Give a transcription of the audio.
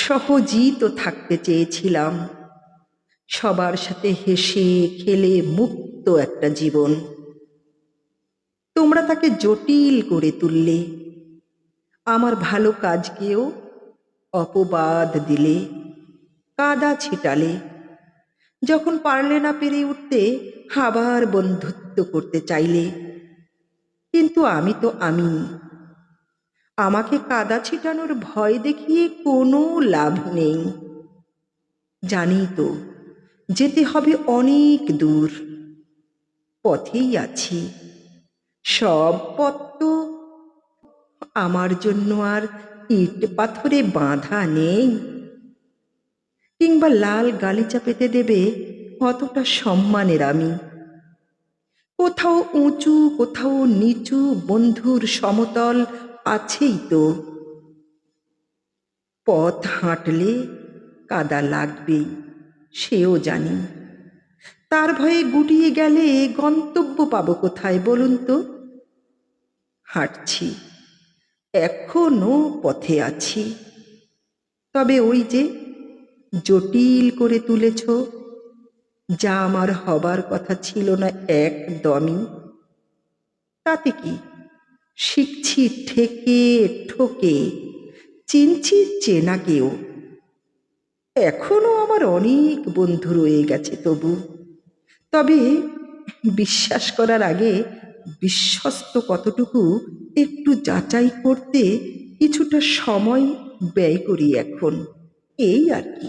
সহজই তো থাকতে চেয়েছিলাম, সবার সাথে হেসে খেলে মুক্ত একটা জীবন। তোমরা তাকে জটিল করে তুললে, আমার ভালো কাজকেও অপবাদ দিলে, কাদা ছিটালে। যখন পারলে না পেরে উঠতে, আবার বন্ধুত্ব করতে চাইলে। কিন্তু আমি তো আমি, আমাকে কাদা ছিটানোর ভয় দেখিয়ে কোনো লাভ নেই। জানি তো যেতে হবে অনেক দূর, পথেই আছি। সব পথ তো আমার জন্য আর ইট পাথরে বাঁধা নেই, কিংবা লাল গালিচা পেতে দেবে অতটা সম্মানের আমি। কোথাও উঁচু কোথাও নিচু বন্ধুর সমতল আছেই তো। পথ হাঁটলে কাদা লাগবেই, সেও জানি। তার ভয়ে গুটিয়ে গেলে গন্তব্য পাবো কোথায় বলুন তো? হাঁটছি, এখনো পথে আছি। তবে ওই যে জটিল করে তুলেছ, যা আমার হবার কথা ছিল না একদমই। তাতে কি, শিখছি ঠেকে ঠোকে, চিনছি চেনাকেও। এখনো আমার অনেক বন্ধু রয়ে গেছে তবু। তবে বিশ্বাস করার আগে বিশ্বস্ত কতটুকু একটু যাচাই করতে কিছুটা সময় ব্যয় করি এখন, এই আর কি।